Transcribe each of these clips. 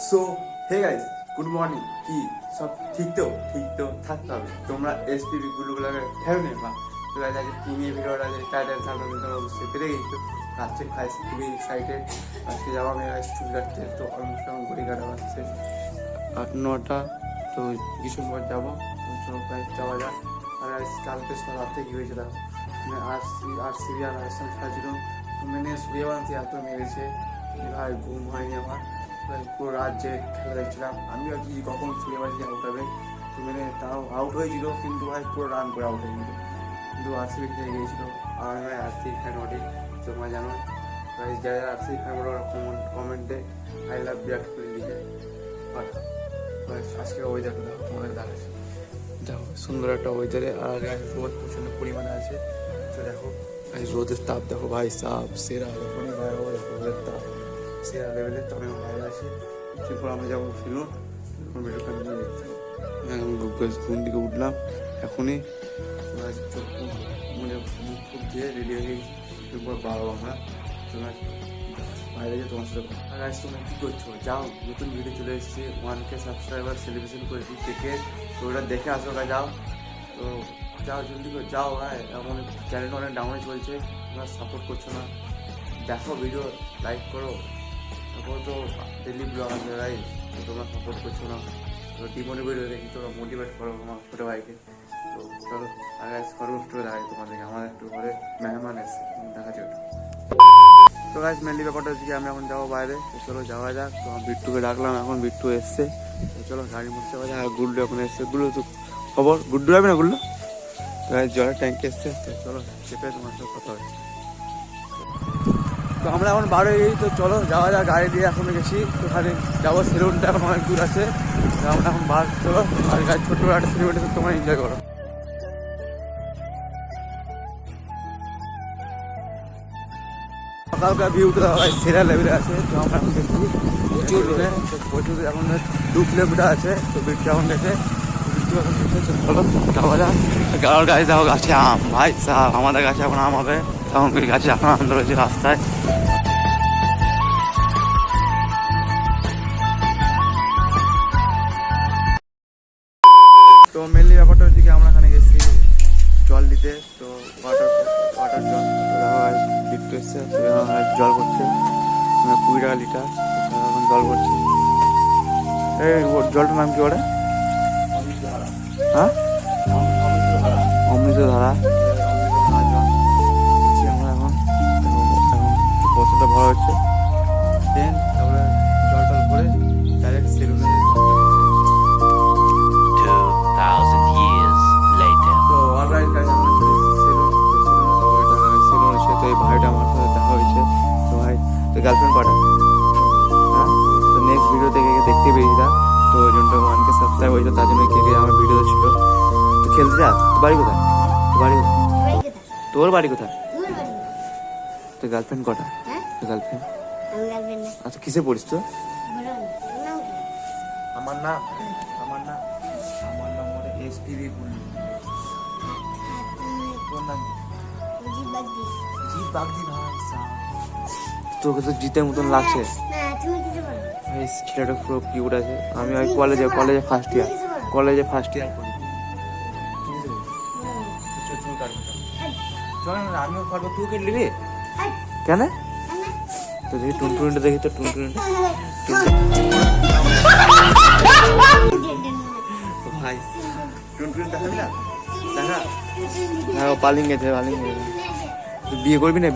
So hey guys, good morning. কি সব ঠিক তো থাকতে হবে। তোমরা এসপিবি গুলোগুলোকে ফেলো নেই বা তো গাইস আজকে কি নিয়ে ভিডিওটা যে টাইটেল থাকবে তোমরা বুঝতে পেরে গেছো। আজকে গাইস খুবই এক্সাইটেড। আজকে যাবো আমি গাইস চুল কাটতে। তো অলমোস্ট আমার ঘড়ি কাটা হচ্ছে 8-9টা। তো কিছু পর যাবো। তো চলো গাইস যাওয়া যাক। আর গাইস কালকে রাতে কি হয়েছিল আরসিবি আর আর্সেনাল খেলা ছিল। মানে সূর্যবংশী এত মেরেছে ভাই, ঘুম হয়নি আমার। পুরো রাত যে খেলা দেখছিলাম আমি আর কি কখন সূর্যবংশী আউট হবে। তো মানে তাও আউট হয়েছিল কিন্তু ভাই পুরো রান করে আউট হয়ে গেল। কিন্তু আরসিবি খেলে গিয়েছিল। আর আমি ভাই আরসিবি ফ্যান ওঠে তোমরা জানো। ভাই যারা আরসিবি ফ্যান ওরা কমেন্টে আই লাভ বিরাট কোহলি লিখে পাঠা। আজকে ওয়েদারটা দেখো তোমাদের দেখাচ্ছে। দেখো সুন্দর একটা ওয়েদারে আর রোদ প্রচণ্ড পরিমাণে আছে। তো দেখো রোদের তাপ দেখো ভাই সাপ সেরা যখনই বাইরে হবো দেখো রোদের তাপ সেরা লেভেলের। তখন বাইরে আসে তারপর আমরা যাবো ফিরুন মেডিকেল নিয়ে দেখতে হবে। ঘুম দিকে উঠলাম এখনই, চোখ মুখ ফুক দিয়ে রেডি হয়ে গেছি। এরপর বাড়াবো আমরা তোমার বাইরে গিয়ে তোমার সাথে। আর আজ তোমরা কী করছো? যাও, নতুন ভিডিও চলে এসেছি, 1K সাবস্ক্রাইবার সেলিব্রেশন করেছি কেকে। তো ওটা দেখে আসো গা, যাও। তো যাও জলদি করে যাও ভাই, এখন চ্যানেলটা অনেক ডাউনে চলছে, তোমরা সাপোর্ট করছো না। দেখো ভিডিও লাইক করো, তারপর তো ডেলি ব্লগ আছে ভাই, তো তোমরা সাপোর্ট করছো না। তো ডিমোটিভেট হয়ে দেখি, তোমরা মোটিভেট করো আমার ছোটো ভাইকে। তো চলো আগে খরচ করে দেখাই তোমাদেরকে, আমার একটু ঘরে মেহমান এসে দেখাচ্ছি ওটা। তো গাইস মেনলি ব্যাপারটা হচ্ছে কি আমি এখন যাবো বাইরে। তো চলো যাওয়া যাক। তো বিট্টুকে ডাকলাম, এখন বিট্টু এসছে। তো চলো গাড়ির মধ্যে যাওয়া যাক। আর গুড্ডু এখন এসছে। গুড্ডু তো খবর, গুড্ডু যাবে না গুড্ডু? তো জলের ট্যাঙ্কি এসছে। তো চলো চেপে তোমার সাথে কথা হচ্ছে। তো আমরা এখন বার হয়ে গেছি। তো চলো যাওয়া যাক। গাড়ি দিয়ে এখন গেছি, তো ওখানে যাবো। সেলুনটা এখন অনেক দূর আছে। তো আমরা এখন বার, চলো আর গাড়ি ছোট্ট একটা সেলিব্রিটি তোমরা এনজয় করো। সকালকার ভিউটা সেরা লেভেলে আছে। তো আমরা এখন দেখছি প্রচুর এখন 2 কিলোমিটার আছে। তো বিট্টু এখন গেছে, চলো যাওয়া যাক। কারোর গাছে দেখো গাছে আম, ভাই সাহ আমাদের গাছে এখন আম হবে। তখন গাছে এখন আম রয়েছে রাস্তায়। তো মেনলি ব্যাপারটা হচ্ছে কি আমরা এখানে গেছি জল দিতে। তো ওয়াটার জল বিট্টু এসছে, জল করছে 20 টাকা লিটার। এখন জল করছি। এই জলটার নাম কি ওটা? হ্যাঁ, অমৃতধারা। আমরা এখন বোতলটা ভরা হচ্ছে, দেন তারপরে জল টল করে ডাইরেক্ট সেলুনে। তো অলরাইট গাইস, আমরা সেলুন এসে তো এই ভাইটা আমার সাথে দেখা হয়েছে। তো ভাই তো গার্লফ্রেন্ড পাঠা, হ্যাঁ। তো নেক্সট ভিডিও থেকে দেখতে পেয়েছিলাম। তো ওই জন্য 1K সাবস্ক্রাইব হয়েছিল, তার জন্য কে আমার ভিডিও ছিল। তো খেলতে যা। তোর বাড়ি কোথায়? তোর বাড়ি কোথায়? তোর গার্লফ্রেন্ড কটা? তোর গার্লফ্রেন্ড? আচ্ছা কিসে পড়িস তো? আমার নাম মানে এসপিবি বুল্লু। তোর নাম জিৎ বাগদি। ভাই তোকে তো জিতের মতন লাগছে। এই ছেলেটা পুরো কিউট আছে। আমি ওই কলেজে ফার্স্ট ইয়ার পড়ি। চুল কাটবো, চল না আমিও কাটবো, তুই কেটে নিবি কেন? তো দেখি টুনটুনিটা, দেখি তো টুনটুনিটা। ভাই টুনটুনি দেখাবি না? দেখা। হ্যাঁ ও পালিং গেছে। তুই বিয়ে করবি না?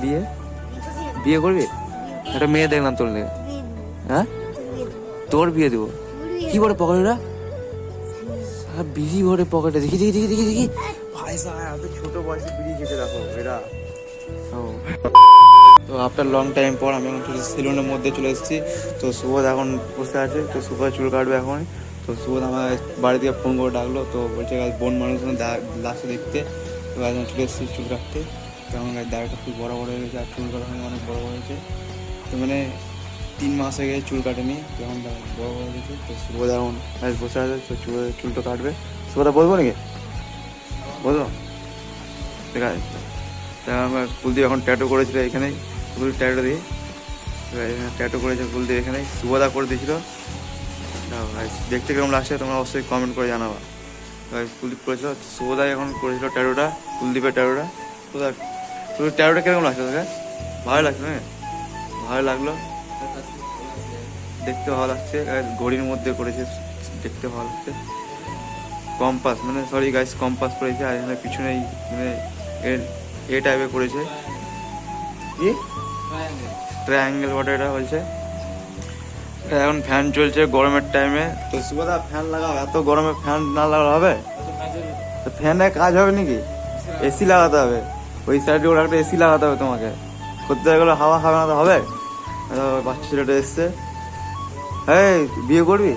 বিয়ে করবি? একটা মেয়ে দেখলাম তোর লেগে। হ্যাঁ তোর বিয়ে দেবো। কি বলে পকেটটা? বিড়ি ভরে পকেটে। দেখি ভাই সাহেব ছোট বয়সে বিড়ি খেতে রাখো এরা। তো আফটার লং টাইম পর আমি এখন সেলুনের মধ্যে চলে এসেছি। তো সুবোধ এখন বসে আছে। তো সুবোধ চুল কাটবে এখন। তো সুবোধ আমার বাড়ি থেকে ফোন করে ডাকলো। তো বলছে বোন মানুষ লাস্টে দেখতে। তো এখন চলে এসেছি চুল কাটতে। তো আমার দাড়িটা খুব বড় হয়ে গেছে, আর চুল কাটা অনেক বড় হয়েছে। তো মানে 3 মাস হয়ে গেছে চুল কাটেনি, এখন বড় হয়ে গেছে। তো সুবোধ এখন বসে আছে। তো চুলটা কাটবে। সুবোধা বলবো নাকি? বলবো ঠিক আছে। তা আমার কুলদীপ এখন ট্যাটু করেছিল এখানেই, ট্যাটু দিয়ে ট্যাটু করেছে কুলদীপ এখানেই। সুবোধা করে দিয়েছিল। দেখতে কিরকম লাগছে তোমরা অবশ্যই কমেন্ট করে জানাবা। কুলদীপ করেছিল, শুভদাই এখন করেছিল ট্যাটুটা, কুলদীপের ট্যাটুটা। তোর ট্যাটুটা কিরকম লাগছে তোকে? ভালো লাগছে না? ভালো লাগলো, দেখতে ভালো লাগছে। ঘড়ির মধ্যে করেছে, দেখতে ভালো লাগছে। কম্পাস মানে সরি গাইস, কম্পাস করেছে। আর এখানে পিছনে মানে এ টাইপের করেছে, কি ট্রায়াঙ্গেল বটে এটা বলছে। এখন ফ্যান চলছে গরমের টাইমে, তো সুবাদা ফ্যান লাগাও। এত গরমে ফ্যান না লাগালে হবে? তো ফ্যানে কাজ হবে নাকি? এসি লাগাতে হবে, ওই সাইডে ওরা একটা এসি লাগাতে হবে তোমাকে। করতে গেলে হাওয়া খাবে না তো হবে? বাচ্চা ছেলেটা এসছে। এই বিয়ে করবি?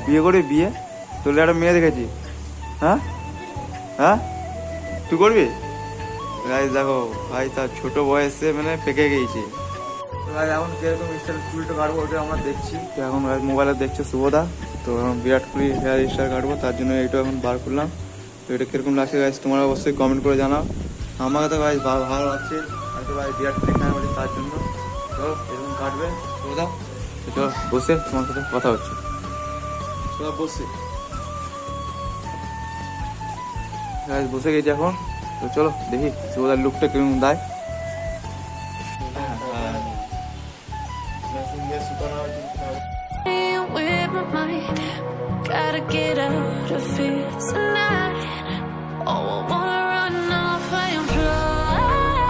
বিয়ে করবি? বিয়ে তোর একটা মেয়ে দেখেছি। হ্যাঁ হ্যাঁ, তুই করবি? গাইস দেখো ভাই, তার ছোট বয়সে মানে পেকে গিয়েছে। এখন কিরকম স্টাইল চুলটা কাটবো ওটা আমরা দেখছি। তো এখন মোবাইলে দেখছে শুভদা, তো এখন বিরাট কোহলি হেয়ার স্টাইল কাটবো, তার জন্য এইটা এখন বার করলাম। তো এটা কিরকম লাগছে গাইস তোমরা অবশ্যই কমেন্ট করে জানাও। আমাকে তো গাইস ভালো লাগছে, হয়তো ভাই বিরাট কোহলি ফ্যান বলি তার জন্য। তো এরকম কাটবে শুভদা, তো চলো বসে তোমার সাথে কথা হচ্ছে। সব বসে গাইস বসে গেছি এখন। তো চলো দেখি শুভদার লুকটা কিরকম দেয়। With my mind, gotta get out of here tonight. Oh, I wanna run off and fly,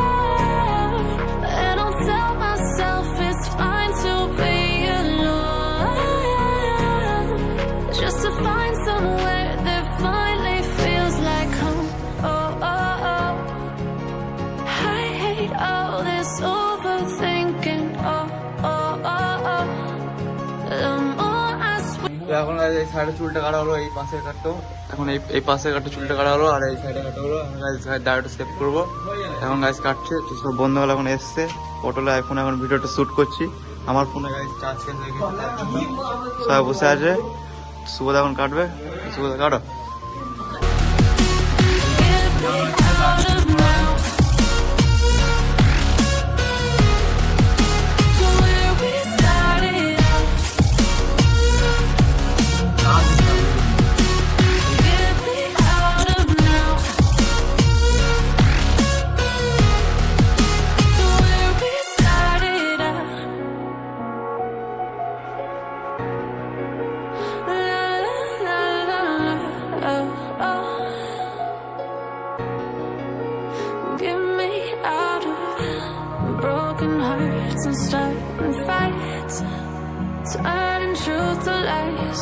and I'll tell myself it's fine to be alone, just to find somewhere that finally feels like home. Oh, oh, oh, I hate all this overthinking. Oh, oh, oh, oh. এখন এই সাইডে চুলটা কাটা হলো, এই পাশে কাটতো। এখন এই পাশে কাটতে চুলটা কাটা হলো, আর এই সাইডে কাটা হলো। আমি দাঁড়াটা সেভ করবো। এখন গাইজ কাটছে, তো সব বন্ধুগুলো এখন এসছে। পটলে এখন ভিডিওটা শ্যুট করছি। আমার ফোনে গাইজ চার্জ শেষ হয়ে গেছে, সবাই বসে আছে। শুভদা এখন কাটবে, শুভদা কাটো। Broken hearts and starting fights, turning truth to lies.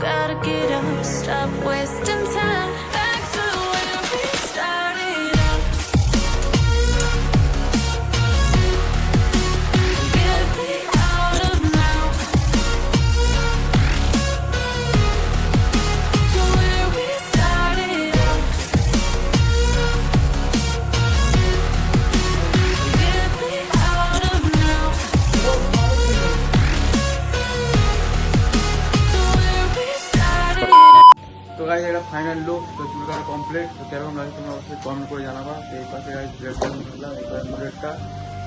Gotta get up, stop wasting time. Back to where we started out. Get me out of now, to where we started out. Get me out of now, to where we started out. তো guys এটা final look, তো চুল কাটা complete. তো কেরকম লাগে তোমরা অবশ্যই কমেন্ট করে জানাবা। তো এই পাশে গাইজ ড্রেসটা নিলাম, এই পাশে মুরেটটা।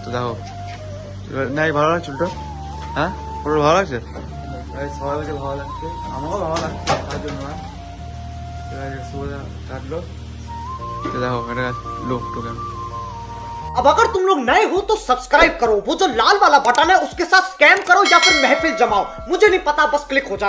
তো দেখো না, ভালো লাগছে চুলটা? হ্যাঁ পুরো ভালো লাগছে, সবাই বলছে ভালো লাগছে, আমাকেও ভালো লাগছে, তার জন্য না। সুবিধা কাটলো। তো দেখো এটা লুক টুক। अब अगर तुम लोग नए हो तो सब्सक्राइब करो, वो जो लाल वाला बटन है उसके साथ स्कैम करो या फिर महफिल जमाओ, मुझे नहीं पता, बस क्लिक हो जाना।